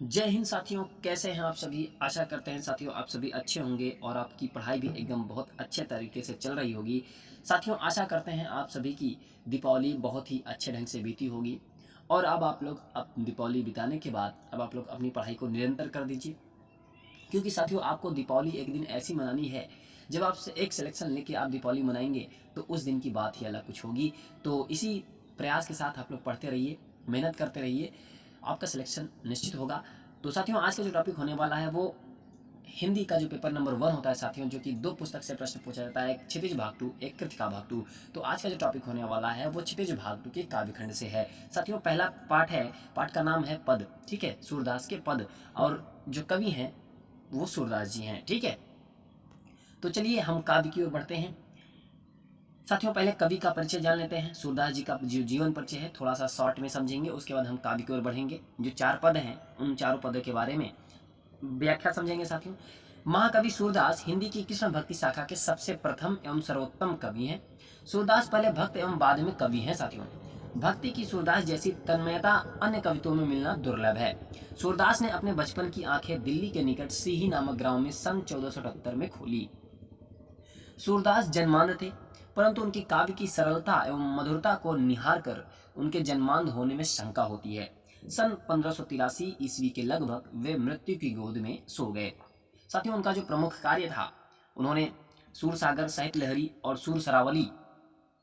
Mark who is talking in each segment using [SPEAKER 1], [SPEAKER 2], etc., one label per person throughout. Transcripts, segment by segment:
[SPEAKER 1] जय हिंद साथियों, कैसे हैं आप सभी। आशा करते हैं साथियों आप सभी अच्छे होंगे और आपकी पढ़ाई भी एकदम बहुत अच्छे तरीके से चल रही होगी। साथियों आशा करते हैं आप सभी की दीपावली बहुत ही अच्छे ढंग से बीती होगी। और अब आप लोग अब दीपावली बिताने के बाद अब आप लोग अपनी पढ़ाई को निरंतर कर दीजिए, क्योंकि साथियों आपको दीपावली एक दिन ऐसी मनानी है। जब आप एक सिलेक्शन लेके आप दीपावली मनाएंगे तो उस दिन की बात ही अलग कुछ होगी। तो इसी प्रयास के साथ आप लोग पढ़ते रहिए, मेहनत करते रहिए, आपका सिलेक्शन निश्चित होगा। तो साथियों आज का जो टॉपिक होने वाला है वो हिंदी का जो पेपर नंबर 1 होता है साथियों, जो कि 2 पुस्तक से प्रश्न पूछा जाता है, एक क्षितिज भाग 2, एक कृतिका भाग 2। तो आज का जो टॉपिक होने वाला है वो क्षितिज भाग 2 के काव्यखंड से है। साथियों पहला पाठ है, पाठ का नाम है पद, ठीक है, सूरदास के पद। और जो कवि हैं वो सूरदास जी हैं, ठीक है। तो चलिए हम काव्य की ओर बढ़ते हैं। साथियों पहले कवि का परिचय जान लेते हैं। सूरदास जी का जो जीवन परिचय है थोड़ा सा शॉर्ट में समझेंगे, उसके बाद हम काव्य की ओर बढ़ेंगे। जो 4 पद हैं उन चारों पदों के बारे में व्याख्या समझेंगे साथियों। महाकवि सूरदास हिंदी की कृष्ण भक्ति शाखा के सबसे प्रथम एवं सर्वोत्तम कवि हैं। सूरदास पहले भक्त एवं बाद में कवि हैं साथियों। भक्ति की सूरदास जैसी तन्मयता अन्य कवित्वों में मिलना दुर्लभ है। सूरदास ने अपने बचपन की आंखें दिल्ली के निकट सीही नामक गांव में सन 1478 में खोली। सूरदास जन्मांध थे, परंतु उनकी काव्य की सरलता एवं मधुरता को निहार कर उनके जन्मांध होने में शंका होती है। सन 1583 ईस्वी के लगभग वे मृत्यु की गोद में सो गए। साथियों उनका जो प्रमुख कार्य था, उन्होंने सूरसागर, साहित्य लहरी और सूर सरावली,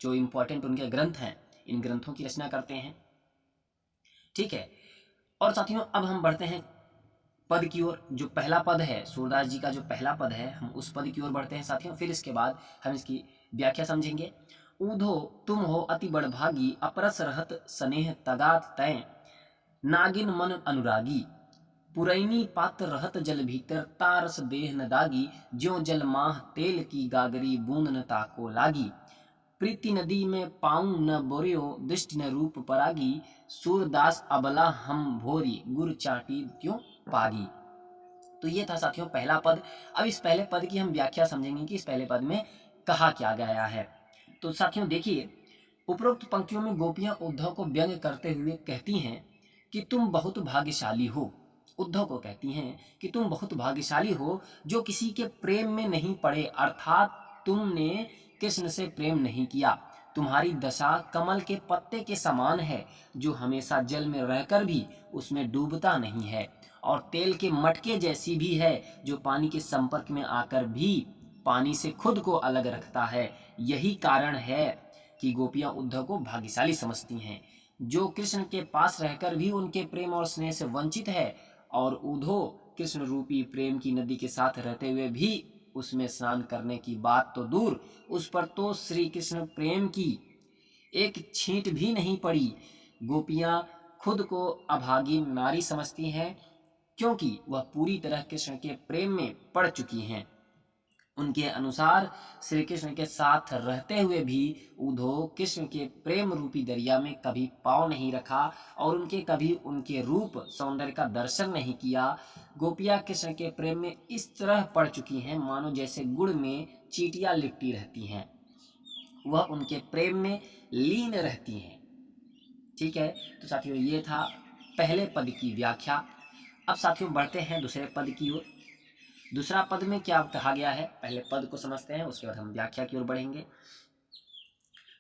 [SPEAKER 1] जो इम्पोर्टेंट उनके ग्रंथ हैं, इन ग्रंथों की रचना करते हैं, ठीक है। और साथियों अब हम बढ़ते हैं पद की ओर। जो पहला पद है सूरदास जी का, जो पहला पद है, हम उस पद की ओर बढ़ते हैं साथियों। फिर इसके बाद हम इसकी व्याख्या समझेंगे। ऊधो तुम हो अति बड़भागी, अपरस रहत स्नेह तगात तय, नागिन मन अनुरागी, पुरैनी पात्र रहत जल भीतर, तारस देह न दागी, ज्यो जल माह तेल की गागरी, बूंद न ताको लागी, प्रीति नदी में पाऊं न बोरियो, दृष्टि न रूप परागी, सूरदास अबला हम भोरी, गुर चाटी क्यों पागी। तो ये था साथियों पहला पद। अब इस पहले पद की हम व्याख्या समझेंगे कि इस पहले पद में कहा क्या गया है। तो साथियों देखिए, उपरोक्त पंक्तियों में गोपियां उद्धव को व्यंग करते हुए कहती हैं कि तुम बहुत भाग्यशाली हो। उद्धव को कहती हैं कि तुम बहुत भाग्यशाली हो जो किसी के प्रेम में नहीं पड़े, अर्थात तुमने कृष्ण से प्रेम नहीं किया। तुम्हारी दशा कमल के पत्ते के समान है, जो हमेशा जल में रहकर भी उसमें डूबता नहीं है, और तेल के मटके जैसी भी है, जो पानी के संपर्क में आकर भी पानी से खुद को अलग रखता है। यही कारण है कि गोपियां उद्धव को भाग्यशाली समझती हैं, जो कृष्ण के पास रहकर भी उनके प्रेम और स्नेह से वंचित है, और उद्धव कृष्ण रूपी प्रेम की नदी के साथ रहते हुए भी उसमें स्नान करने की बात तो दूर, उस पर तो श्री कृष्ण प्रेम की एक छींट भी नहीं पड़ी। गोपियां खुद को अभागी नारी समझती हैं, क्योंकि वह पूरी तरह कृष्ण के प्रेम में पड़ चुकी हैं। उनके अनुसार श्री कृष्ण के साथ रहते हुए भी उद्धव कृष्ण के प्रेम रूपी दरिया में कभी पांव नहीं रखा, और उनके कभी उनके रूप सौंदर्य का दर्शन नहीं किया। गोपियां कृष्ण के प्रेम में इस तरह पड़ चुकी हैं मानो जैसे गुड़ में चींटियां लिपटी रहती हैं, वह उनके प्रेम में लीन रहती हैं, ठीक है। तो साथियों ये था पहले पद की व्याख्या। अब साथियों बढ़ते हैं दूसरे पद की ओर। दूसरा पद में क्या कहा गया है, पहले पद को समझते हैं, उसके बाद हम व्याख्या की ओर बढ़ेंगे।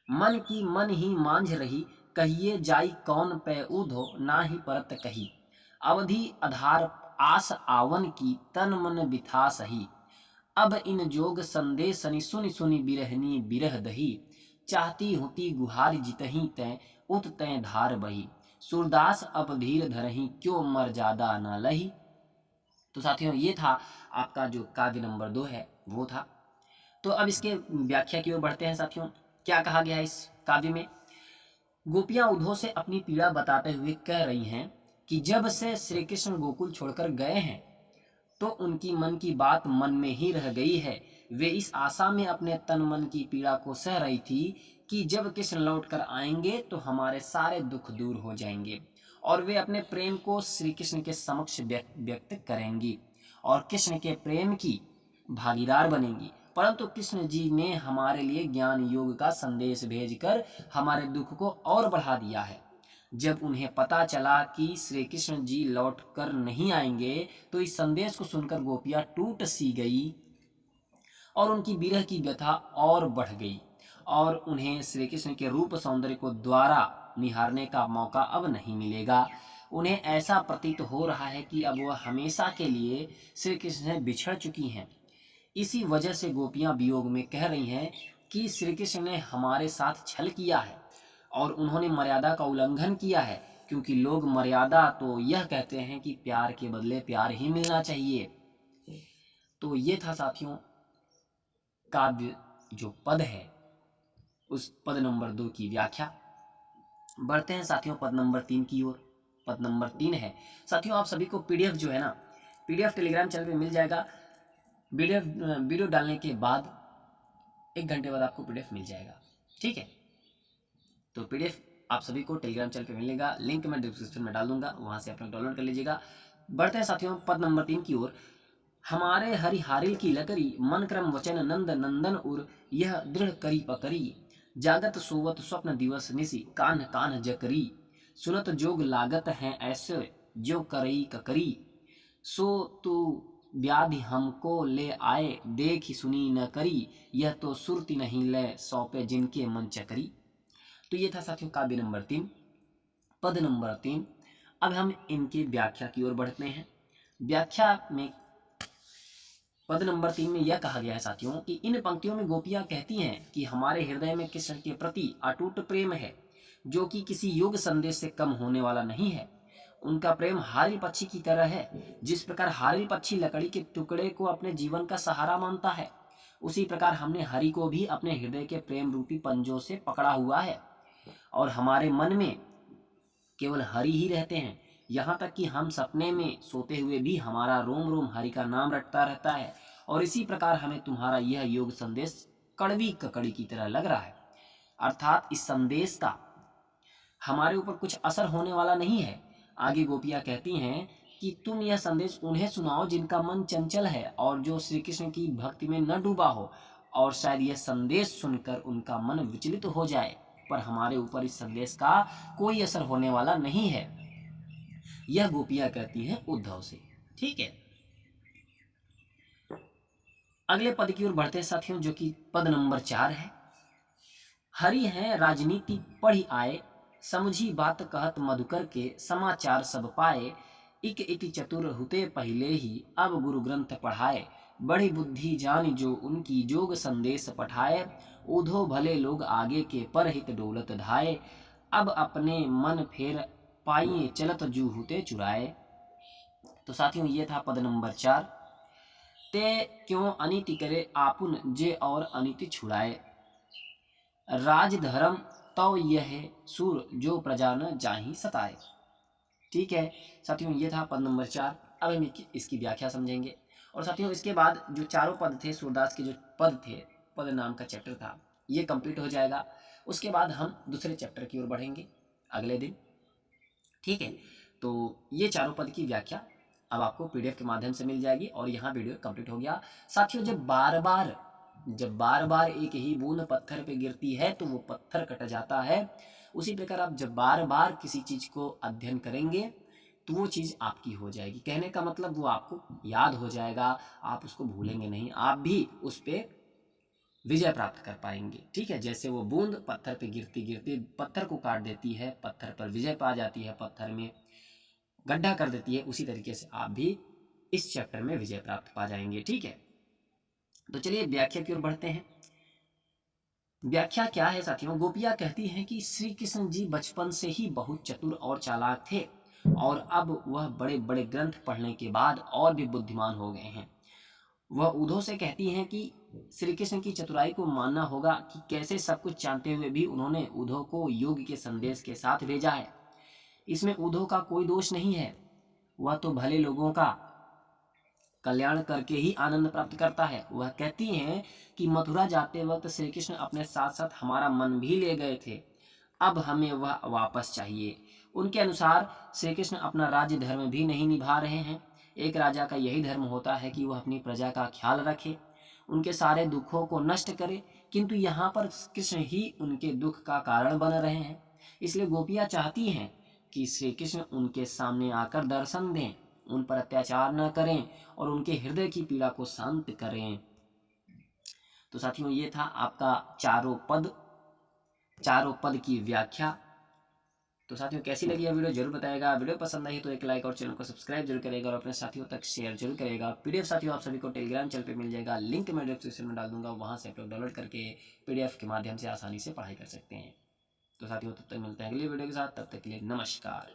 [SPEAKER 1] मन की मन ही मांझ रही, कहिए जाई कौन पे ऊधो, ना ही परत कही, अवधि आधार आस आवन की, तन मन बिथा सही, अब इन जोग संदेश सनि, सुनि सुनि बिरहनी बिरह दही, चाहती होती गुहार जितही तै, उत तै धार बही, सूरदास अब धीर धरही, क्यों मर जादा न लही। तो साथियों ये था आपका जो काव्य नंबर 2 है वो था। तो अब इसके व्याख्या की ओर बढ़ते हैं साथियों। क्या कहा गया है इस काव्य में। गोपियां उद्धव से अपनी पीड़ा बताते हुए कह रही हैं कि जब से श्री कृष्ण गोकुल छोड़कर गए हैं तो उनकी मन की बात मन में ही रह गई है। वे इस आशा में अपने तन मन की पीड़ा को सह रही थी कि जब कृष्ण लौट कर आएंगे तो हमारे सारे दुख दूर हो जाएंगे, और वे अपने प्रेम को श्री कृष्ण के समक्ष व्यक्त करेंगी और कृष्ण के प्रेम की भागीदार बनेंगी। परंतु कृष्ण जी ने हमारे लिए ज्ञान योग का संदेश भेजकर हमारे दुख को और बढ़ा दिया है। जब उन्हें पता चला कि श्री कृष्ण जी लौट कर नहीं आएंगे तो इस संदेश को सुनकर गोपियां टूट सी गई और उनकी विरह की व्यथा और बढ़ गई और उन्हें श्री कृष्ण के रूप सौंदर्य को द्वारा निहारने का मौका अब नहीं मिलेगा। उन्हें ऐसा प्रतीत हो रहा है कि अब वह हमेशा के लिए श्री कृष्ण से बिछड़ चुकी हैं। इसी वजह से गोपियां वियोग में कह रही हैं कि श्री कृष्ण ने हमारे साथ छल किया है और उन्होंने मर्यादा का उल्लंघन किया है, क्योंकि लोग मर्यादा तो यह कहते हैं कि प्यार के बदले प्यार ही मिलना चाहिए। तो ये था साथियों काव्य जो पद है उस पद नंबर 2 की व्याख्या। बढ़ते हैं साथियों पद नंबर 3 की ओर। पद नंबर 3 है साथियों, आप सभी को पीडीएफ जो है ना, पीडीएफ टेलीग्राम चैनल पे मिल जाएगा। वीडियो डालने के बाद 1 घंटे बाद आपको पीडीएफ मिल जाएगा, ठीक है। तो पीडीएफ आप सभी को टेलीग्राम चैनल पे मिलेगा, लिंक मैं डिस्क्रिप्शन में डाल दूंगा, वहां से अपना डाउनलोड कर लीजिएगा। बढ़ते हैं साथियों पद नंबर 3 की ओर। हमारे हरिहारिल की लकरी मन क्रम वचन नंद नंदन उर यह दृढ़ करी पकरी जागत सोवत स्वप्न दिवस निसी कान कान जकरी सुनत जोग लागत हैं ऐसे जो करई ककरी सो तू व्याधि हमको ले आए देखी सुनी न करी यह तो सुरती नहीं ले सौंपे जिनके मन चकरी। तो ये था साथियों काव्य नंबर 3, पद नंबर 3। अब हम इनकी व्याख्या की ओर बढ़ते हैं। व्याख्या में पद नंबर 3 में यह कहा गया है साथियों कि इन पंक्तियों में गोपियां कहती हैं कि हमारे हृदय में कृष्ण के प्रति अटूट प्रेम है, जो कि किसी योग संदेश से कम होने वाला नहीं है। उनका प्रेम हारिल पक्षी की तरह है। जिस प्रकार हारिल पक्षी लकड़ी के टुकड़े को अपने जीवन का सहारा मानता है, उसी प्रकार हमने हरि को भी अपने हृदय के प्रेम रूपी पंजों से पकड़ा हुआ है और हमारे मन में केवल हरि ही रहते हैं। यहाँ तक कि हम सपने में सोते हुए भी हमारा रोम रोम हरि का नाम रटता रहता है। और इसी प्रकार हमें तुम्हारा यह योग संदेश कड़वी ककड़ी की तरह लग रहा है, अर्थात इस संदेश का हमारे ऊपर कुछ असर होने वाला नहीं है। आगे गोपियां कहती हैं कि तुम यह संदेश उन्हें सुनाओ जिनका मन चंचल है और जो श्री कृष्ण की भक्ति में न डूबा हो, और शायद यह संदेश सुनकर उनका मन विचलित हो जाए, पर हमारे ऊपर इस संदेश का कोई असर होने वाला नहीं है। यह गोपियां कहती हैं उद्धव से, ठीक है। अगले पद की ओर बढ़ते हैं साथियों, जो कि पद नंबर 4 है। हरि हैं राजनीति पढ़ी आए समझी बात कहत मधुकर के समाचार सब पाए इक इति चतुर हुते पहले ही अब गुरु ग्रंथ पढ़ाए बड़ी बुद्धि जान जो उनकी जोग संदेश पठाए उधो भले लोग आगे के परहित डोलत धाए अब अपने मन फेर पाइए चलत जू हुते चुराए। तो साथियों ये था पद नंबर 4। ते क्यों अनिति करे आपुन जे और अनिति छुड़ाए राज धर्म तो यह सूर जो प्रजा न जाहि सताए। ठीक है साथियों, ये था पद नंबर 4। अब हम इसकी व्याख्या समझेंगे। और साथियों इसके बाद जो चारों पद थे, सूरदास के जो पद थे, पद नाम का चैप्टर था, ये कंप्लीट हो जाएगा। उसके बाद हम दूसरे चैप्टर की ओर बढ़ेंगे अगले दिन, ठीक है। तो ये चारों पद की व्याख्या अब आपको पीडीएफ के माध्यम से मिल जाएगी और यहाँ वीडियो कंप्लीट हो गया। साथियों जब बार बार एक ही बूंद पत्थर पे गिरती है तो वो पत्थर कट जाता है। उसी प्रकार आप जब बार बार किसी चीज को अध्ययन करेंगे तो वो चीज आपकी हो जाएगी। कहने का मतलब वो आपको याद हो जाएगा, आप उसको भूलेंगे नहीं, आप भी उस पे विजय प्राप्त कर पाएंगे। ठीक है, जैसे वो बूंद पत्थर पे गिरती गिरती पत्थर को काट देती है, पत्थर पर विजय पा जाती है, पत्थर में गड्ढा कर देती है, उसी तरीके से आप भी इस चैप्टर में विजय प्राप्त पा जाएंगे। ठीक है, तो चलिए व्याख्या की ओर बढ़ते हैं। व्याख्या क्या है साथियों? गोपियां कहती हैं कि श्री कृष्ण जी बचपन से ही बहुत चतुर और चालाक थे और अब वह बड़े बड़े ग्रंथ पढ़ने के बाद और भी बुद्धिमान हो गए हैं। वह उद्धव से कहती हैं कि श्री कृष्ण की चतुराई को मानना होगा कि कैसे सब कुछ जानते हुए भी उन्होंने उद्धव को योग के संदेश के साथ भेजा है। इसमें उद्धव का कोई दोष नहीं है, वह तो भले लोगों का कल्याण करके ही आनंद प्राप्त करता है। वह कहती हैं कि मथुरा जाते वक्त श्री कृष्ण अपने साथ साथ हमारा मन भी ले गए थे, अब हमें वह वापस चाहिए। उनके अनुसार श्री कृष्ण अपना राज्य धर्म भी नहीं निभा रहे हैं। एक राजा का यही धर्म होता है कि वह अपनी प्रजा का ख्याल रखे, उनके सारे दुखों को नष्ट करे, किंतु यहाँ पर कृष्ण ही उनके दुख का कारण बन रहे हैं। इसलिए गोपियाँ चाहती हैं कि श्री कृष्ण उनके सामने आकर दर्शन दें, उन पर अत्याचार न करें और उनके हृदय की पीड़ा को शांत करें। तो साथियों ये था आपका चारों पद की व्याख्या। तो साथियों कैसी लगी यह वीडियो जरूर बताएगा। वीडियो पसंद आई तो एक लाइक और चैनल को सब्सक्राइब जरूर करेगा और अपने साथियों तक शेयर जरूर करेगा। पीडीएफ साथियों आप सभी को टेलीग्राम चैनल पे मिल जाएगा, लिंक मैं डिस्क्रिप्शन में डाल दूंगा, वहां से आप लोग डाउनलोड करके पीडीएफ के माध्यम से आसानी से पढ़ाई कर सकते हैं। तो साथियों तब तक मिलते हैं अगली वीडियो के साथ, तब तक के लिए नमस्कार।